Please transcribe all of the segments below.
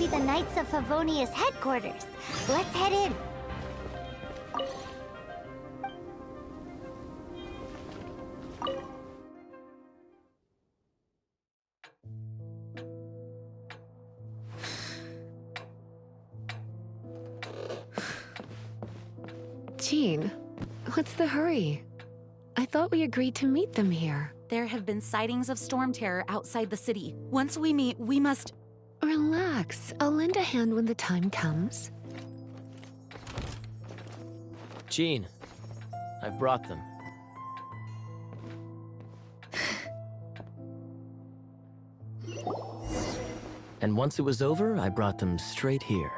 be the Knights of Favonius headquarters. Let's head in. Jean, what's the hurry? I thought we agreed to meet them here. There have been sightings of storm terror outside the city. Once we meet, we must... Relax. I'll lend a hand when the time comes. Jean, I brought them. And once it was over, I brought them straight here.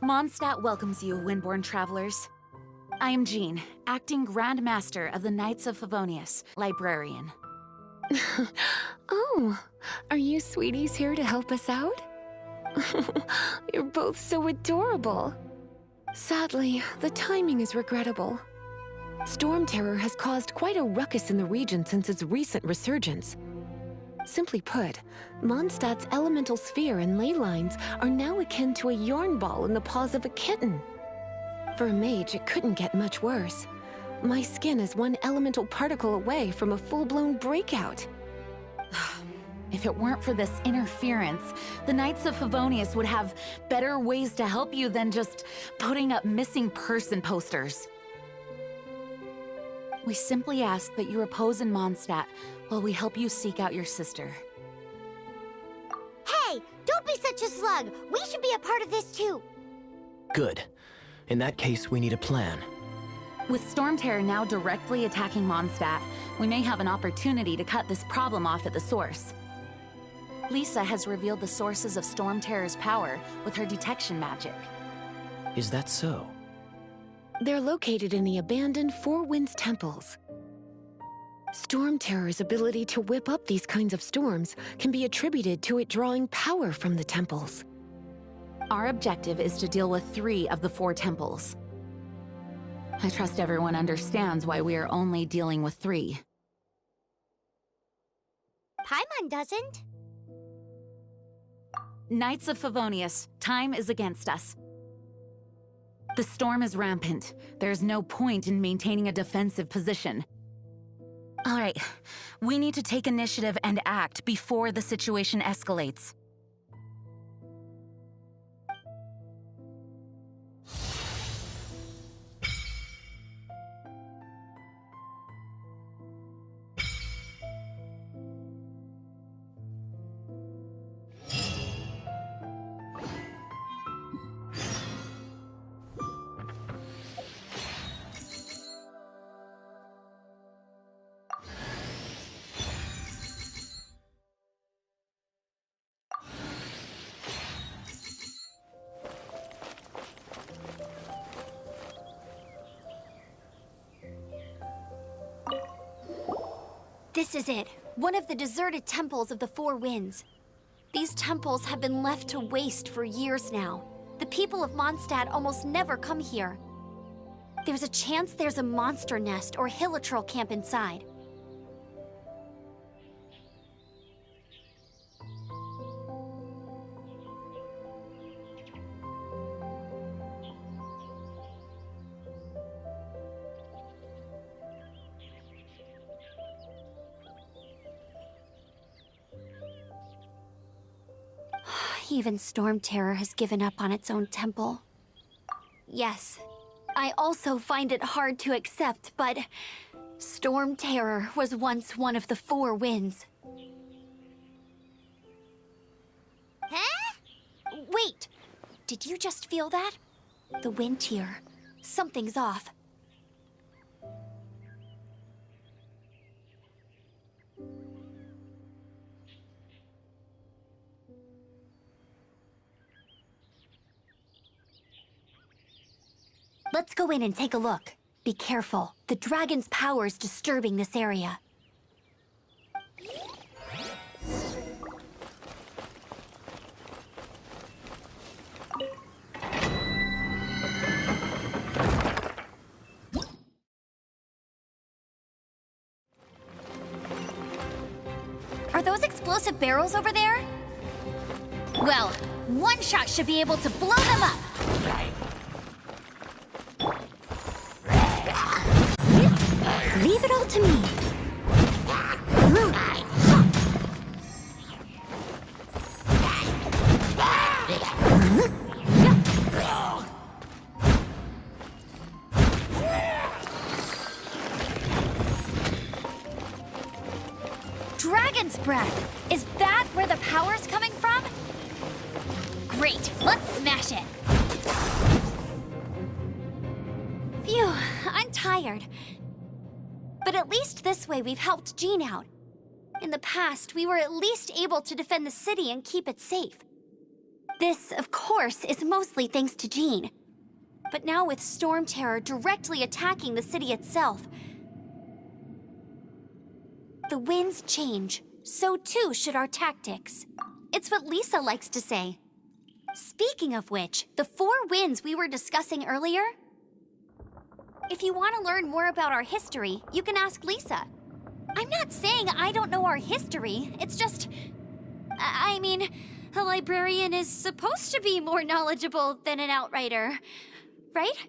Mondstadt welcomes you, Windborn travelers. I am Jean, acting Grand Master of the Knights of Favonius, librarian. Oh, are you sweeties here to help us out? You're both so adorable. Sadly, the timing is regrettable. Storm terror has caused quite a ruckus in the region since its recent resurgence. Simply put, Mondstadt's elemental sphere and ley lines are now akin to a yarn ball in the paws of a kitten. For a mage, it couldn't get much worse. My skin is one elemental particle away from a full-blown breakout. If it weren't for this interference, the Knights of Favonius would have better ways to help you than just putting up missing person posters. We simply ask that you repose in Mondstadt while we help you seek out your sister. Hey, don't be such a slug. We should be a part of this too. Good. In that case, we need a plan. With storm terror now directly attacking Mondstadt, we may have an opportunity to cut this problem off at the source. Lisa has revealed the sources of storm terror's power with her detection magic. Is that so? They're located in the abandoned Four Winds temples. Storm terror's ability to whip up these kinds of storms can be attributed to it drawing power from the temples. Our objective is to deal with 3 of the 4 temples. I trust everyone understands why we are only dealing with 3. Paimon doesn't. Knights of Favonius, time is against us. The storm is rampant. There's no point in maintaining a defensive position. All right, we need to take initiative and act before the situation escalates. This is it. One of the deserted temples of the Four Winds. These temples have been left to waste for years now. The people of Mondstadt almost never come here. There's a chance there's a monster nest or hilitrol camp inside. Even Storm Terror has given up on its own temple. Yes, I also find it hard to accept, but Storm Terror was once one of the Four Winds. Huh? Wait! Did you just feel that? The wind here. Something's off. Let's go in and take a look. Be careful. The dragon's power is disturbing this area. explosive barrels over there? Well, one shot should be able to blow them up. Leave it all to me. Dragon's breath! Is that where the power's coming from? Great, let's smash it! Phew, I'm tired. But at least this way we've helped Jean out. In the past, we were at least able to defend the city and keep it safe. This, of course, is mostly thanks to Jean. But now with Storm Terror directly attacking the city itself, the winds change, so too should our tactics. It's what Lisa likes to say. Speaking of which, the 4 winds we were discussing earlier? If you want to learn more about our history, you can ask Lisa. I'm not saying I don't know our history, it's just... I mean, a librarian is supposed to be more knowledgeable than an outrider, right?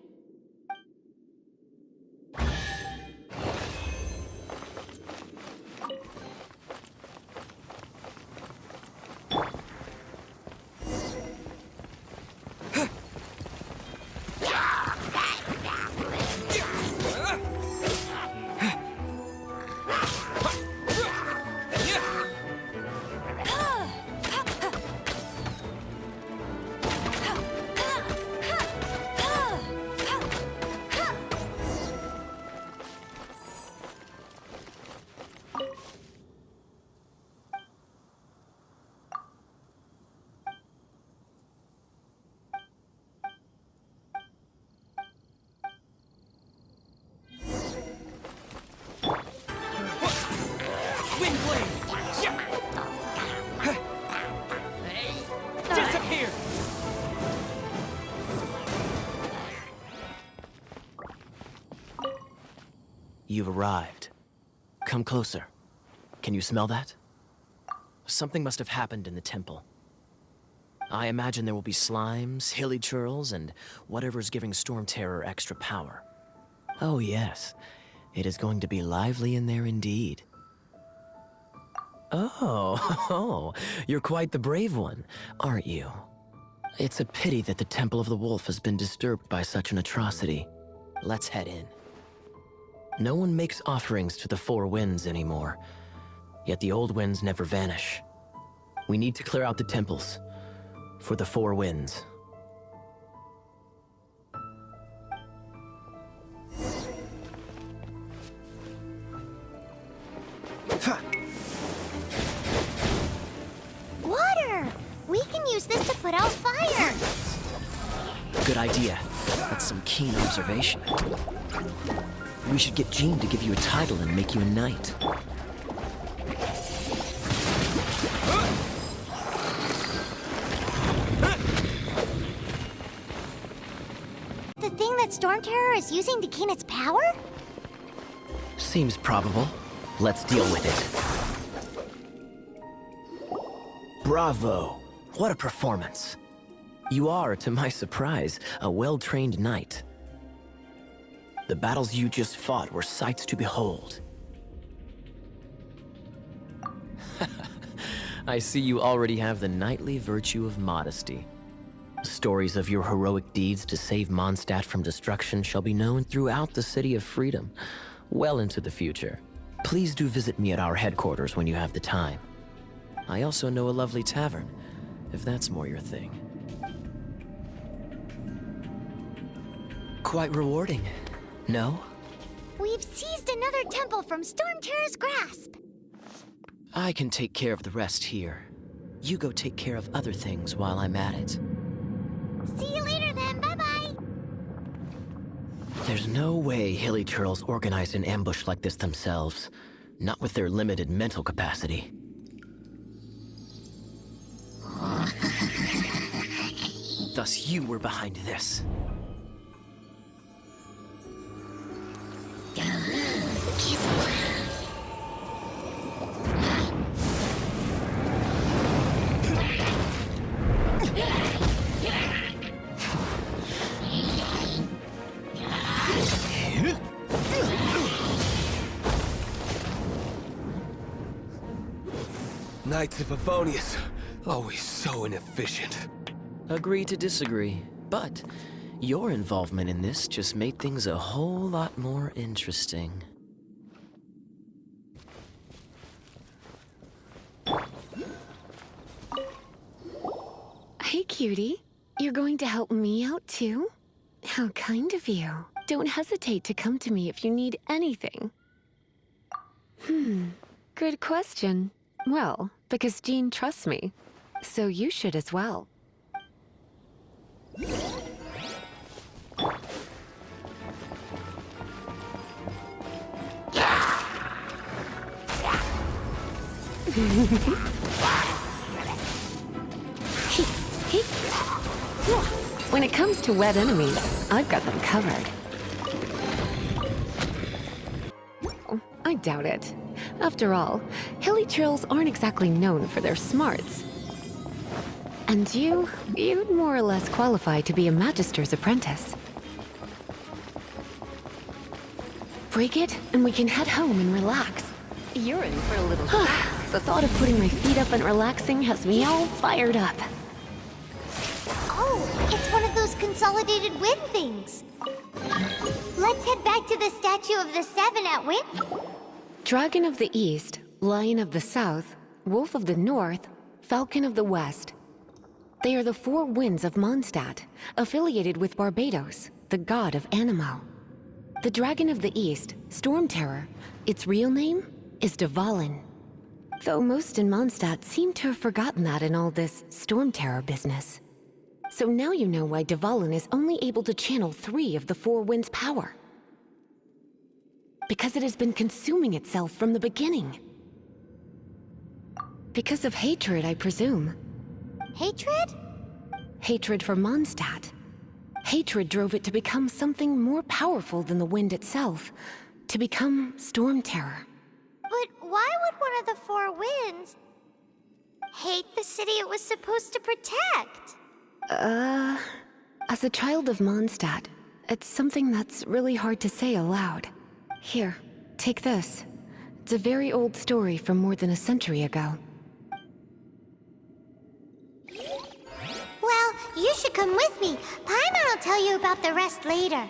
Disappear! You've arrived. Come closer. Can you smell that? Something must have happened in the temple. I imagine there will be slimes, hilly churls, and whatever's giving Storm Terror extra power. Oh yes, it is going to be lively in there indeed. Oh, you're quite the brave one, aren't you? It's a pity that the Temple of the Wolf has been disturbed by such an atrocity. Let's head in. No one makes offerings to the 4 winds anymore, yet the old winds never vanish. We need to clear out the temples for the 4 winds. Water! We can use this to put out fire! Good idea. That's some keen observation. We should get Jean to give you a title and make you a knight. The thing that Storm Terror is using to gain its power? Seems probable. Let's deal with it. Bravo! What a performance. You are, to my surprise, a well-trained knight. The battles you just fought were sights to behold. I see you already have the knightly virtue of modesty. Stories of your heroic deeds to save Mondstadt from destruction shall be known throughout the City of Freedom, well into the future. Please do visit me at our headquarters when you have the time. I also know a lovely tavern, if that's more your thing. Quite rewarding, no? We've seized another temple from Storm Terror's grasp. I can take care of the rest here. You go take care of other things while I'm at it. See you later then, bye-bye! There's no way hilly churls organize an ambush like this themselves. Not with their limited mental capacity. Thus you were behind this. Knights of Favonius, always so inefficient. Agree to disagree, but your involvement in this just made things a whole lot more interesting. Hey, cutie. You're going to help me out, too? How kind of you. Don't hesitate to come to me if you need anything. Good question. Well, because Jean trusts me. So you should as well. When it comes to wet enemies, I've got them covered. I doubt it. After all, hilly trills aren't exactly known for their smarts. And you'd more or less qualify to be a Magister's apprentice. Break it, and we can head home and relax. You're in for a little shock. The thought of putting my feet up and relaxing has me all fired up. Oh, it's one of those consolidated wind things. Let's head back to the statue of the Seven at Wind. Dragon of the East, Lion of the South, Wolf of the North, Falcon of the West. They are the four winds of Mondstadt, affiliated with Barbados, the god of Anemo. The Dragon of the East, Storm Terror, its real name is Dvalin. Though most in Mondstadt seem to have forgotten that in all this Storm Terror business. So now you know why Dvalin is only able to channel 3 of the four winds' power. Because it has been consuming itself from the beginning. Because of hatred, I presume. Hatred? Hatred for Mondstadt. Hatred drove it to become something more powerful than the wind itself. To become Storm Terror. But why would one of the four winds hate the city it was supposed to protect? As a child of Mondstadt, it's something that's really hard to say aloud. Here, take this. It's a very old story from more than a century ago. Well, you should come with me. Paimon will tell you about the rest later.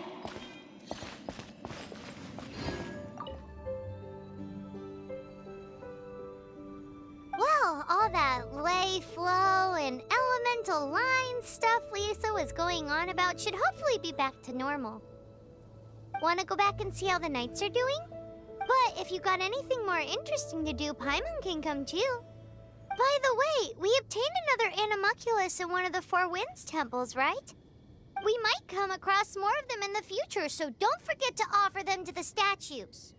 Well, all that lay, flow, and elemental line stuff Lisa was going on about should hopefully be back to normal. Want to go back and see how the knights are doing? But if you got anything more interesting to do, Paimon can come too. By the way, we obtained another Animalculus in one of the Four Winds temples, right? We might come across more of them in the future, so don't forget to offer them to the statues.